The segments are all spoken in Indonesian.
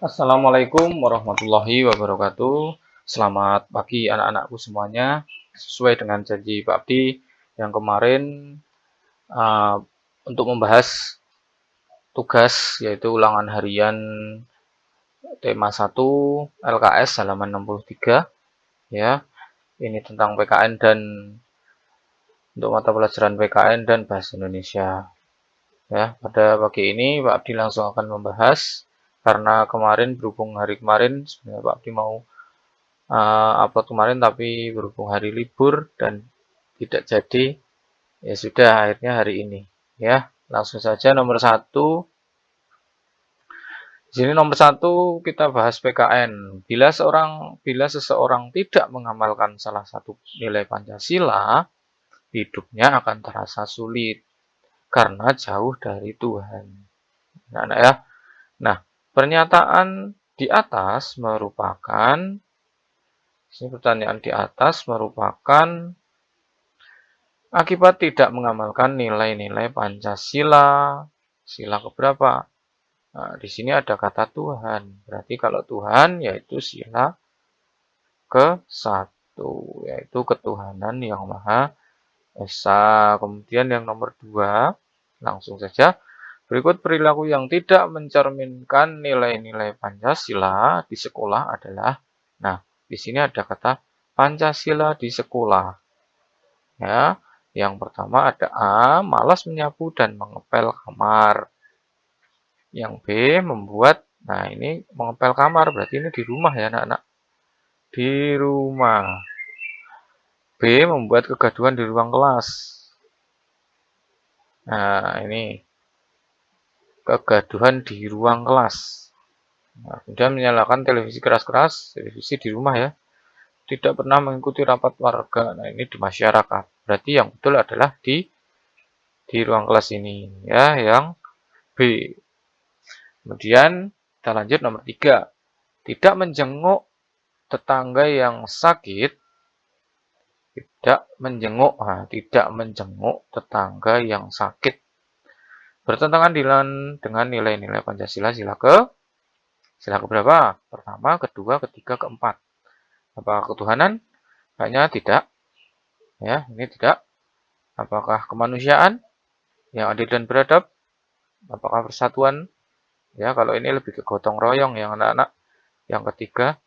Assalamualaikum warahmatullahi wabarakatuh. Selamat pagi anak-anakku semuanya. Sesuai dengan janji Pak Abdi yang kemarin uh, untuk membahas tugas yaitu ulangan harian tema 1 LKS halaman 63 ya. Ini tentang PKN dan untuk mata pelajaran PKN dan bahasa Indonesia. Ya, pada pagi ini Pak Abdi langsung akan membahas karena kemarin berhubung hari kemarin sebenarnya Pak Abdi mau upload kemarin tapi berhubung hari libur dan tidak jadi, ya sudah akhirnya hari ini. Ya, langsung saja nomor satu. Di sini nomor satu kita bahas PKN. Bila seseorang tidak mengamalkan salah satu nilai Pancasila, hidupnya akan terasa sulit karena jauh dari Tuhan. Nah, ya. Nah, pernyataan di atas merupakan ini pertanyaan di atas merupakan akibat tidak mengamalkan nilai-nilai Pancasila. Sila keberapa? Nah, di sini ada kata Tuhan. Berarti kalau Tuhan yaitu sila ke-1, yaitu ketuhanan yang Maha Esa. Kemudian yang nomor 2, langsung saja. Berikut perilaku yang tidak mencerminkan nilai-nilai Pancasila di sekolah adalah, nah, di sini ada kata Pancasila di sekolah. Ya, yang pertama ada A, malas menyapu dan mengepel kamar. Yang B, membuat, nah ini mengepel kamar, berarti ini di rumah ya anak-anak. Di rumah. B, membuat kegaduhan di ruang kelas. Nah, ini kegaduhan di ruang kelas. Nah, kemudian menyalakan televisi keras-keras, televisi di rumah ya. Tidak pernah mengikuti rapat warga. Nah, ini di masyarakat. Berarti yang betul adalah di ruang kelas ini ya, yang B. Kemudian kita lanjut nomor 3. Tidak menjenguk tetangga yang sakit. Tidak menjenguk tetangga yang sakit. Bertentangan dengan nilai-nilai Pancasila sila keberapa? Pertama, kedua, ketiga, keempat. Apakah ketuhanan? Kayaknya tidak. Ya, ini tidak. Apakah kemanusiaan yang adil dan beradab? Apakah persatuan? Ya, kalau ini lebih ke gotong royong yang anak-anak. Yang ketiga,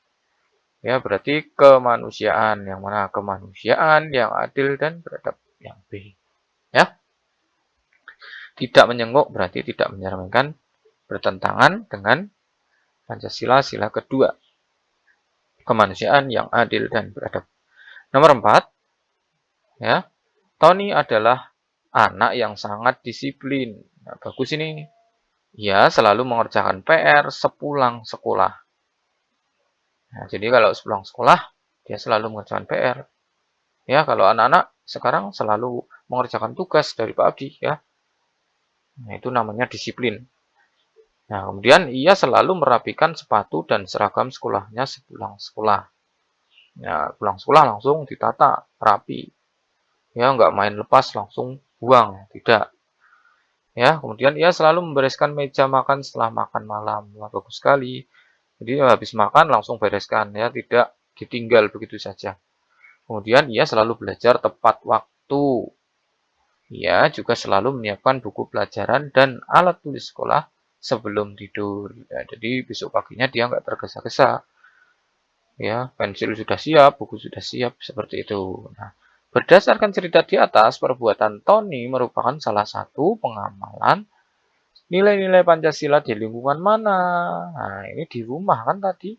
ya berarti kemanusiaan. Yang mana kemanusiaan yang adil dan beradab? Yang B. Ya, tidak menjenguk berarti tidak mencerminkan bertentangan dengan Pancasila sila kedua. Kemanusiaan yang adil dan beradab. Nomor 4, ya. Tony adalah anak yang sangat disiplin. Nah, bagus ini. Ia selalu mengerjakan PR sepulang sekolah. Nah, jadi kalau sepulang sekolah, dia selalu mengerjakan PR. Ya, kalau anak-anak sekarang selalu mengerjakan tugas dari Pak Abdi, ya. Nah, itu namanya disiplin. Nah, kemudian ia selalu merapikan sepatu dan seragam sekolahnya sepulang sekolah. Ya, pulang sekolah langsung ditata, rapi. Ya, nggak main lepas langsung buang, tidak. Ya, kemudian ia selalu membereskan meja makan setelah makan malam. Wah, bagus sekali. Jadi habis makan langsung bereskan, ya, tidak ditinggal begitu saja. Kemudian ia selalu belajar tepat waktu. Ia juga selalu menyiapkan buku pelajaran dan alat tulis sekolah sebelum tidur. Ya, jadi besok paginya dia nggak tergesa-gesa. Ya, pensil sudah siap, buku sudah siap, seperti itu. Nah, berdasarkan cerita di atas, perbuatan Tony merupakan salah satu pengamalan nilai-nilai Pancasila di lingkungan mana. Nah, ini di rumah kan tadi.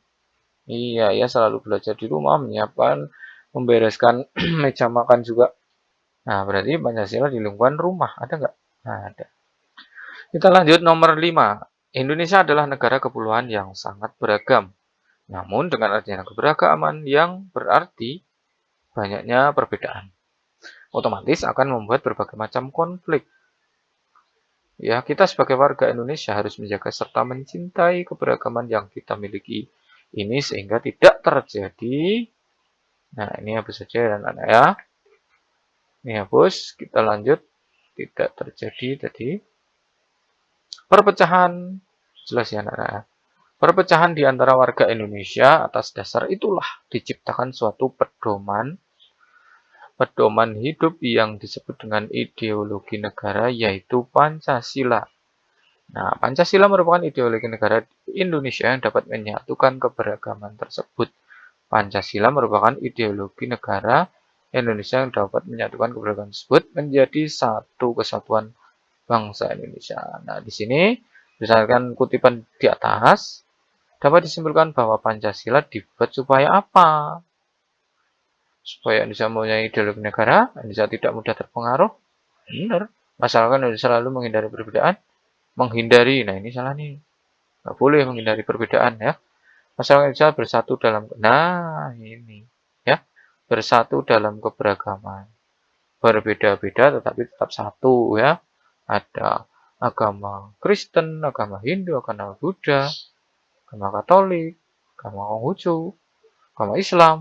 Iya, ya selalu belajar di rumah, menyiapkan, membereskan meja makan juga. Nah, berarti Pancasila di lingkungan rumah, ada nggak? Nah, ada. Kita lanjut nomor 5. Indonesia adalah negara kepulauan yang sangat beragam. Namun dengan adanya keberagaman yang berarti banyaknya perbedaan, otomatis akan membuat berbagai macam konflik. Ya, kita sebagai warga Indonesia harus menjaga serta mencintai keberagaman yang kita miliki ini sehingga tidak terjadi. Nah, ini hapus saja dan anak ya. Ini hapus, kita lanjut. Tidak terjadi tadi perpecahan. Jelas ya anak-anak. Perpecahan di antara warga Indonesia atas dasar itulah diciptakan suatu pedoman hidup yang disebut dengan ideologi negara, yaitu Pancasila. Nah, Pancasila merupakan ideologi negara Indonesia yang dapat menyatukan keberagaman tersebut. Pancasila merupakan ideologi negara Indonesia yang dapat menyatukan keberagaman tersebut menjadi satu kesatuan bangsa Indonesia. Nah, di sini berdasarkan kutipan di atas, dapat disimpulkan bahwa Pancasila dibuat supaya apa? Supaya Indonesia mempunyai ideologi negara, Indonesia tidak mudah terpengaruh. Benar. Masalahkan Indonesia selalu menghindari perbedaan. Nah ini salah nih. Nggak boleh menghindari perbedaan ya. Masyarakat Indonesia bersatu dalam, nah ini ya, bersatu dalam keberagaman. Berbeda-beda tetapi tetap satu ya. Ada agama Kristen, agama Hindu, agama Buddha, agama Katolik, agama Konghucu, agama Islam,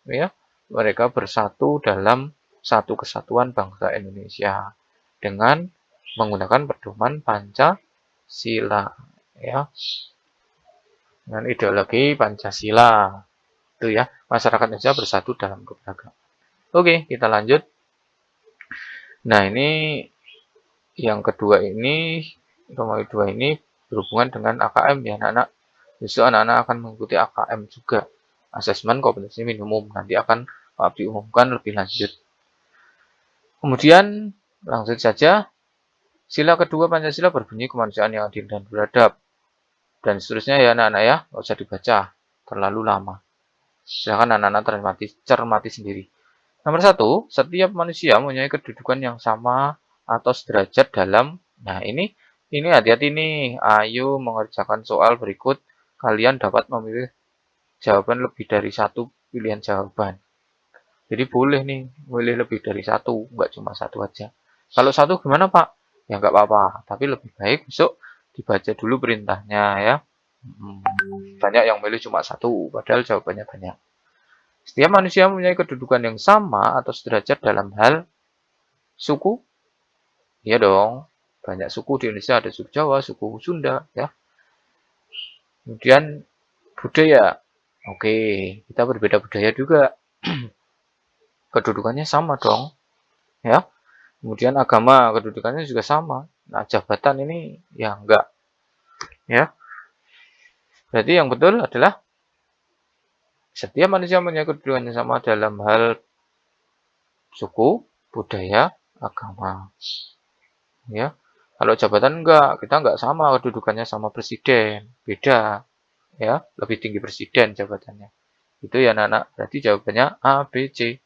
ya. Mereka bersatu dalam satu kesatuan bangsa Indonesia dengan menggunakan pedoman Pancasila, ya. Dengan ideologi Pancasila. Itu ya, masyarakat Indonesia bersatu dalam keberagaman. Oke, kita lanjut. Nah, ini yang kedua ini, nomor kedua ini berhubungan dengan AKM ya, anak-anak. Besok anak-anak akan mengikuti AKM juga. Asesmen kompetensi minimum. Nanti akan diumumkan lebih lanjut. Kemudian, langsung saja. Sila kedua Pancasila berbunyi kemanusiaan yang adil dan beradab. Dan seterusnya ya anak-anak ya, nggak usah dibaca. Terlalu lama. Silahkan anak-anak cermati sendiri. Nomor 1, setiap manusia mempunyai kedudukan yang sama atau sederajat dalam. Nah, ini hati-hati nih. Ayo mengerjakan soal berikut. Kalian dapat memilih jawaban lebih dari satu pilihan jawaban. Jadi boleh nih memilih lebih dari satu, nggak cuma satu aja. Kalau satu gimana Pak? Ya nggak apa-apa, tapi lebih baik besok dibaca dulu perintahnya ya. Banyak yang milih cuma satu, padahal jawabannya banyak. Setiap manusia mempunyai kedudukan yang sama atau sederajat dalam hal suku. Iya dong, banyak suku di Indonesia, ada suku Jawa, suku Sunda, ya. Kemudian budaya. Oke, kita berbeda budaya juga. Kedudukannya sama dong, ya. Kemudian agama, kedudukannya juga sama. Nah, jabatan ini ya enggak, ya. Berarti yang betul adalah setiap manusia mempunyai kedudukan yang sama dalam hal suku, budaya, agama. Ya, kalau jabatan enggak, kita enggak sama kedudukannya sama presiden, beda, ya, lebih tinggi presiden jabatannya. Itu ya anak-anak, berarti jawabannya A, B, C.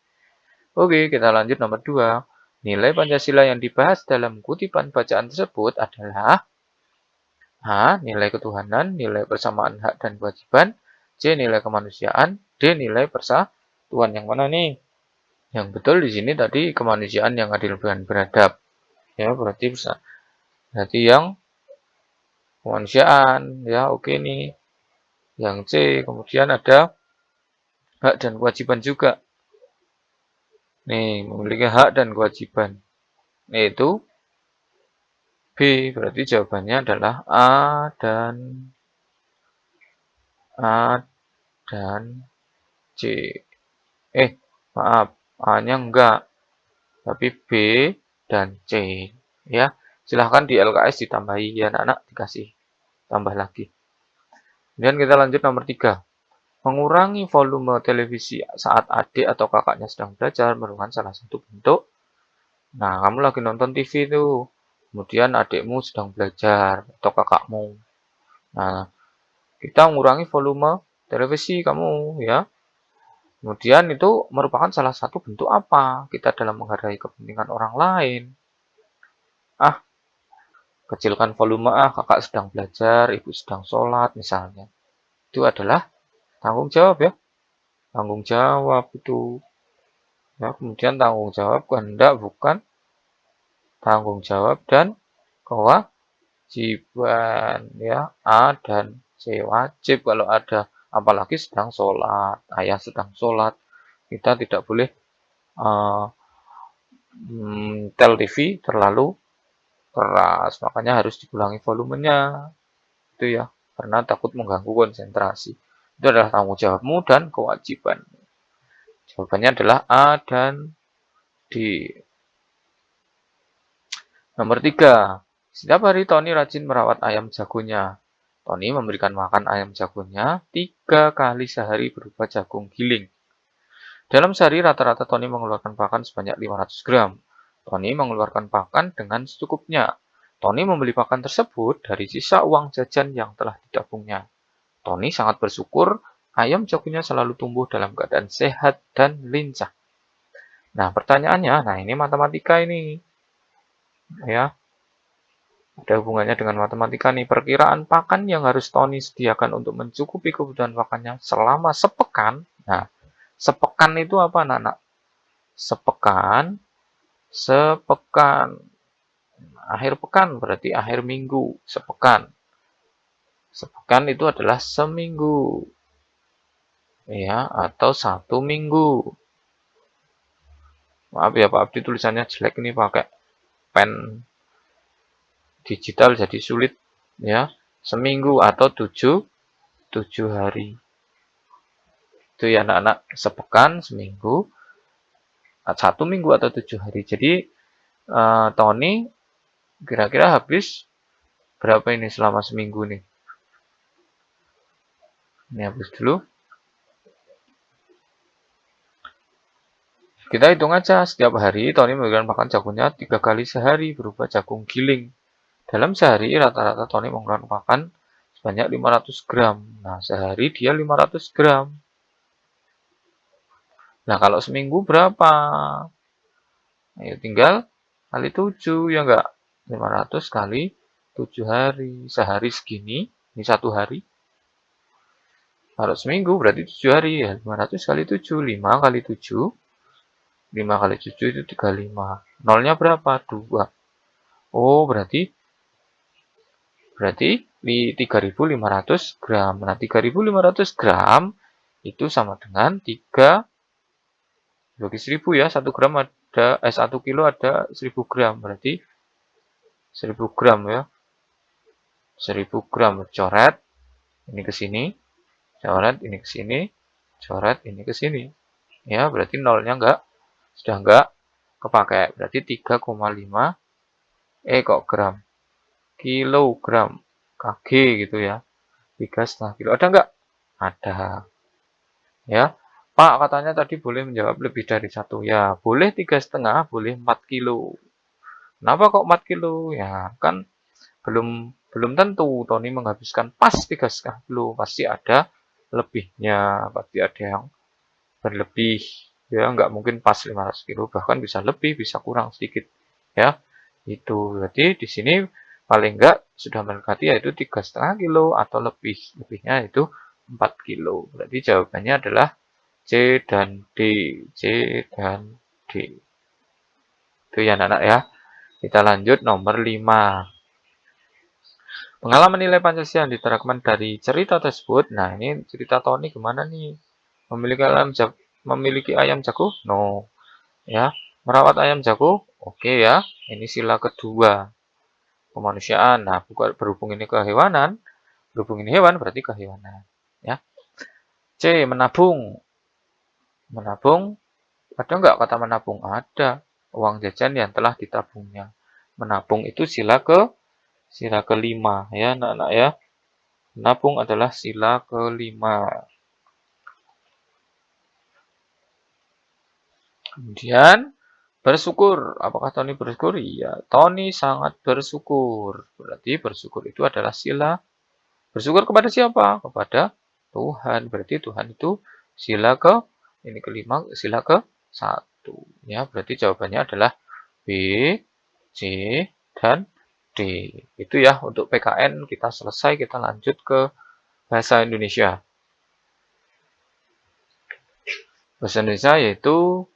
Oke, kita lanjut nomor 2. Nilai Pancasila yang dibahas dalam kutipan bacaan tersebut adalah A. Nilai ketuhanan, nilai persamaan hak dan kewajiban, C. Nilai kemanusiaan, D. Nilai persatuan. Yang mana nih? Yang betul di sini tadi kemanusiaan yang adil dan beradab. Ya, berarti yang kemanusiaan, ya oke nih. Yang C, kemudian ada hak dan kewajiban juga. Nih, memiliki hak dan kewajiban. Yaitu B, berarti jawabannya adalah A dan C. Maaf, A-nya enggak, tapi B dan C. Ya, silahkan di LKS ditambahi ya anak-anak, dikasih tambah lagi. Kemudian kita lanjut nomor 3. Mengurangi volume televisi saat adik atau kakaknya sedang belajar merupakan salah satu bentuk. Nah, kamu lagi nonton TV tuh. Kemudian adikmu sedang belajar atau kakakmu. Nah, kita mengurangi volume televisi kamu ya. Kemudian itu merupakan salah satu bentuk apa? Kita dalam menghargai kepentingan orang lain. Kecilkan volume kakak sedang belajar, ibu sedang sholat misalnya. Itu adalah tanggung jawab ya. Tanggung jawab itu. Ya, kemudian tanggung jawab kehendak bukan tanggung jawab dan kewajiban ya. A dan C wajib kalau ada, apalagi sedang sholat, ayah sedang sholat, kita tidak boleh tel TV terlalu keras, makanya harus dikurangi volumenya itu ya. karena takut mengganggu konsentrasi. Itu adalah tanggung jawabmu dan kewajiban. Jawabannya adalah A dan D. Nomor 3. Setiap hari Tony rajin merawat ayam jagonya. Tony memberikan makan ayam jagonya 3 kali sehari berupa jagung giling. Dalam sehari rata-rata Tony mengeluarkan pakan sebanyak 500 gram. Tony mengeluarkan pakan dengan secukupnya. Tony membeli pakan tersebut dari sisa uang jajan yang telah ditabungnya. Tony sangat bersyukur ayam jagonya selalu tumbuh dalam keadaan sehat dan lincah. Nah, pertanyaannya, ini matematika ini. Ya, ada hubungannya dengan matematika nih. Perkiraan pakan yang harus Tony sediakan untuk mencukupi kebutuhan pakannya selama sepekan. Nah, sepekan itu apa, anak-anak? Sepekan. Akhir pekan berarti akhir minggu. Sepekan. Sepekan itu adalah seminggu. Ya, atau 1 minggu. Maaf ya Pak Abdi, tulisannya jelek ini pakai pen digital jadi sulit. Ya, seminggu atau 7 hari. Itu ya anak-anak, sepekan, seminggu, 1 minggu atau 7 hari. Jadi Tony kira-kira habis berapa ini selama seminggu nih? Ini habis dulu. Kita hitung aja, setiap hari Tony memberikan makan jagungnya 3 kali sehari berupa jagung giling. Dalam sehari rata-rata Tony mengeluarkan makan sebanyak 500 gram. Nah, sehari dia 500 gram. Nah, kalau seminggu berapa? Ya tinggal kali 7, ya enggak? 500 kali 7 hari. Sehari segini, ini 1 hari. Kalau seminggu berarti 7 hari, ya 500 kali 7, 5 kali 7. 5 kali 7 itu 35. Nolnya berapa? 2. Oh, berarti di 3.500 gram. Nah, 3.500 gram itu sama dengan 3 bagi 1000 ya. 1 gram ada 1 kilo ada 1000 gram. Berarti 1000 gram ya. 1000 gram coret ini ke sini, coret ini ke sini, coret ini ke sini. Ya, berarti nolnya sudah enggak kepakai. Berarti 3,5 kok gram. Kilogram kg gitu ya. 3,5 kilo. Ada enggak? Ada. Ya, Pak katanya tadi boleh menjawab lebih dari 1. Ya, boleh 3,5, boleh 4 kilo. Kenapa kok 4 kilo? Ya, kan belum tentu Tony menghabiskan pas 3,5 kilo. Pasti ada lebihnya, pasti ada yang berlebih. Ya, nggak mungkin pas 500 kilo, bahkan bisa lebih, bisa kurang sedikit. Ya, itu. Berarti di sini paling enggak sudah mendekati yaitu 3,5 kilo atau lebih. Lebihnya itu 4 kilo. Berarti jawabannya adalah C dan D. C dan D. Itu ya anak-anak ya. Kita lanjut nomor 5. Pengalaman nilai Pancasila yang diterapkan dari cerita tersebut. Nah, ini cerita Tony gimana nih? Memiliki ayam jago? No. Ya. Merawat ayam jago? Oke ya. Ini sila kedua. Kemanusiaan. Nah, berhubung ini kehewanan, berhubung ini hewan berarti kehewanan. Ya. C. Menabung. Menabung. Ada nggak kata menabung? Ada. Uang jajan yang telah ditabungnya. Menabung itu sila kelima ya anak-anak ya. Menabung adalah sila kelima. Kemudian bersyukur. Apakah Tony bersyukur? Iya, Tony sangat bersyukur. Berarti bersyukur itu adalah sila. Bersyukur kepada siapa? Kepada Tuhan. Berarti Tuhan itu sila ini kelima, sila ke-1. Ya, berarti jawabannya adalah B, C, dan D. Itu ya untuk PKN kita selesai, kita lanjut ke bahasa Indonesia. Bahasa Indonesia yaitu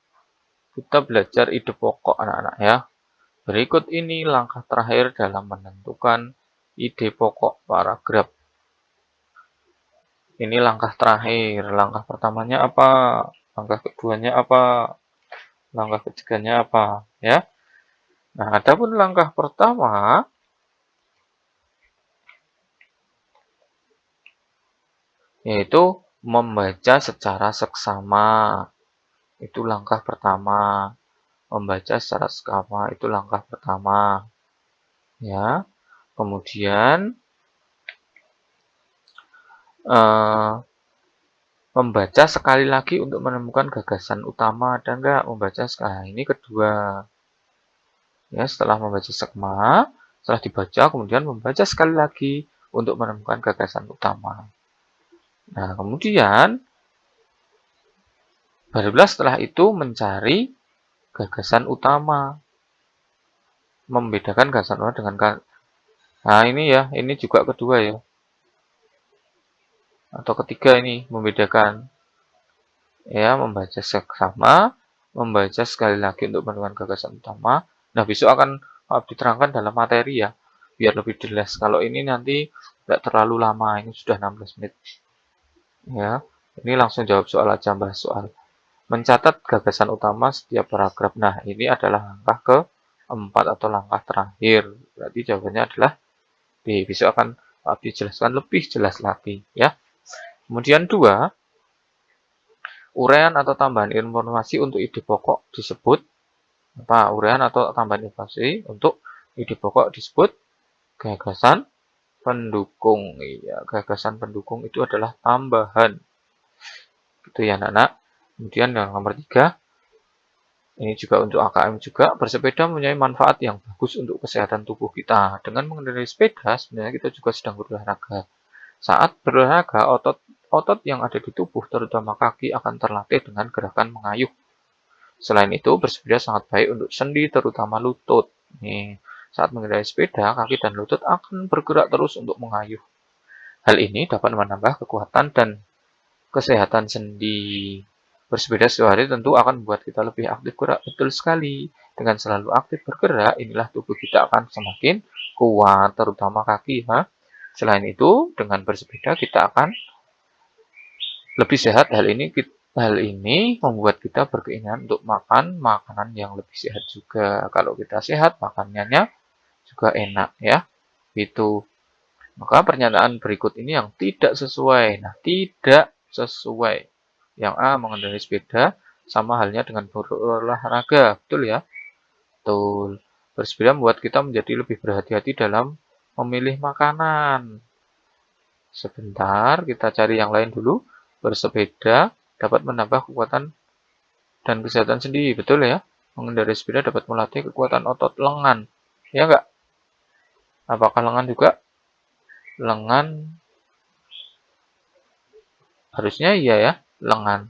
kita belajar ide pokok anak-anak ya. Berikut ini langkah terakhir dalam menentukan ide pokok paragraf. Ini langkah terakhir. Langkah pertamanya apa? Langkah keduanya apa? Langkah ketiganya apa? Ya. Nah, adapun langkah pertama yaitu membaca secara seksama. Itu langkah pertama. Membaca secara seksama itu langkah pertama. Ya. Kemudian membaca sekali lagi untuk menemukan gagasan utama ada enggak? Membaca sekali ini kedua. Ya, setelah membaca seksama, setelah dibaca kemudian membaca sekali lagi untuk menemukan gagasan utama. Nah, kemudian barulah setelah itu mencari gagasan utama. Membedakan gagasan utama dengan nah, ini ya, ini juga kedua ya. Atau ketiga ini membedakan. Ya, membaca seksama, membaca sekali lagi untuk menemukan gagasan utama. Nah, besok akan diterangkan dalam materi ya, biar lebih jelas. Kalau ini nanti tidak terlalu lama, ini sudah 16 menit. Ya, ini langsung jawab soal aja, bahas soal. Mencatat gagasan utama setiap paragraf. Nah, ini adalah langkah keempat atau langkah terakhir. Berarti jawabannya adalah B. Besok akan dijelaskan lebih jelas lagi ya. Kemudian 2, uraian atau tambahan informasi untuk ide pokok disebut apa? Uraian atau tambahan informasi untuk ide pokok disebut gagasan pendukung. Iya, gagasan pendukung itu adalah tambahan. Gitu ya, anak-anak. Kemudian yang nomor 3, ini juga untuk AKM juga, bersepeda mempunyai manfaat yang bagus untuk kesehatan tubuh kita. Dengan mengendarai sepeda, sebenarnya kita juga sedang berolahraga. Saat berolahraga, otot yang ada di tubuh, terutama kaki, akan terlatih dengan gerakan mengayuh. Selain itu, bersepeda sangat baik untuk sendi, terutama lutut. Nih, saat mengendarai sepeda, kaki dan lutut akan bergerak terus untuk mengayuh. Hal ini dapat menambah kekuatan dan kesehatan sendi. Bersepeda setiap hari tentu akan membuat kita lebih aktif gerak. Betul sekali. Dengan selalu aktif bergerak, inilah tubuh kita akan semakin kuat, terutama kaki. Selain itu, dengan bersepeda kita akan lebih sehat. Hal ini membuat kita berkeinginan untuk makan makanan yang lebih sehat juga. Kalau kita sehat, makanannya juga enak ya. Itu. Maka pernyataan berikut ini yang tidak sesuai. Nah, tidak sesuai. Yang A, mengendarai sepeda sama halnya dengan berolahraga. Betul ya? Betul. Bersepeda membuat kita menjadi lebih berhati-hati dalam memilih makanan. Sebentar, kita cari yang lain dulu. Bersepeda dapat menambah kekuatan dan kesehatan sendi. Betul ya? Mengendarai sepeda dapat melatih kekuatan otot lengan. Ya enggak? Apakah lengan juga? Lengan harusnya iya ya, lengan.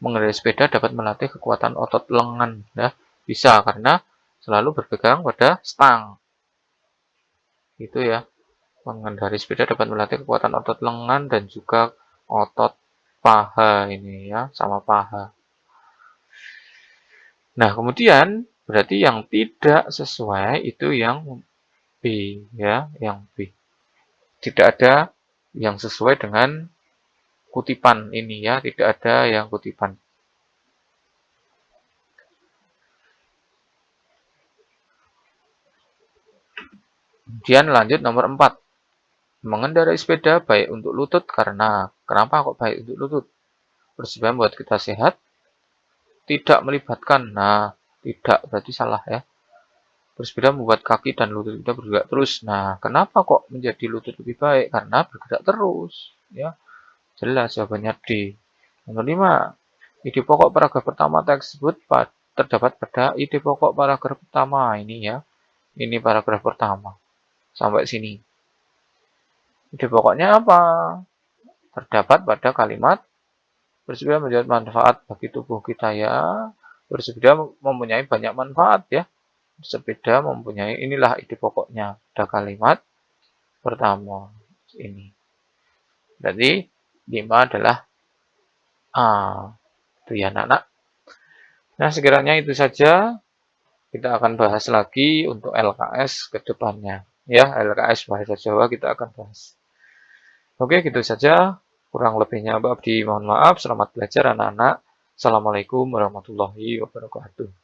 Mengendarai sepeda dapat melatih kekuatan otot lengan. Ya, bisa karena selalu berpegang pada stang. Gitu ya. Mengendarai sepeda dapat melatih kekuatan otot lengan dan juga otot paha ini ya, sama paha. Nah, kemudian berarti yang tidak sesuai itu yang B ya, yang B. Tidak ada yang sesuai dengan kutipan ini ya, tidak ada yang kutipan. Kemudian lanjut nomor 4. Mengendarai sepeda baik untuk lutut karena kenapa kok baik untuk lutut? Bersepeda membuat kita sehat, tidak melibatkan. Nah, tidak berarti salah ya. Bersepeda membuat kaki dan lutut kita bergerak terus. Nah, kenapa kok menjadi lutut lebih baik? Karena bergerak terus. Ya, jelas jawabannya D. Nomor 5. Ide pokok paragraf pertama tersebut terdapat pada ide pokok paragraf pertama. Ini ya. Ini paragraf pertama. Sampai sini. Ide pokoknya apa? Terdapat pada kalimat bersepeda menjadi manfaat bagi tubuh kita ya. Bersepeda mempunyai banyak manfaat ya. Bersepeda mempunyai, inilah ide pokoknya. Ada kalimat pertama ini. Berarti 5 adalah A. Itu ya anak-anak. Nah, sekiranya itu saja. Kita akan bahas lagi untuk LKS ke depannya. Ya, LKS Bahasa Jawa kita akan bahas. Oke, gitu saja. Kurang lebihnya Mbak Abdi mohon maaf. Selamat belajar anak-anak. Assalamualaikum warahmatullahi wabarakatuh.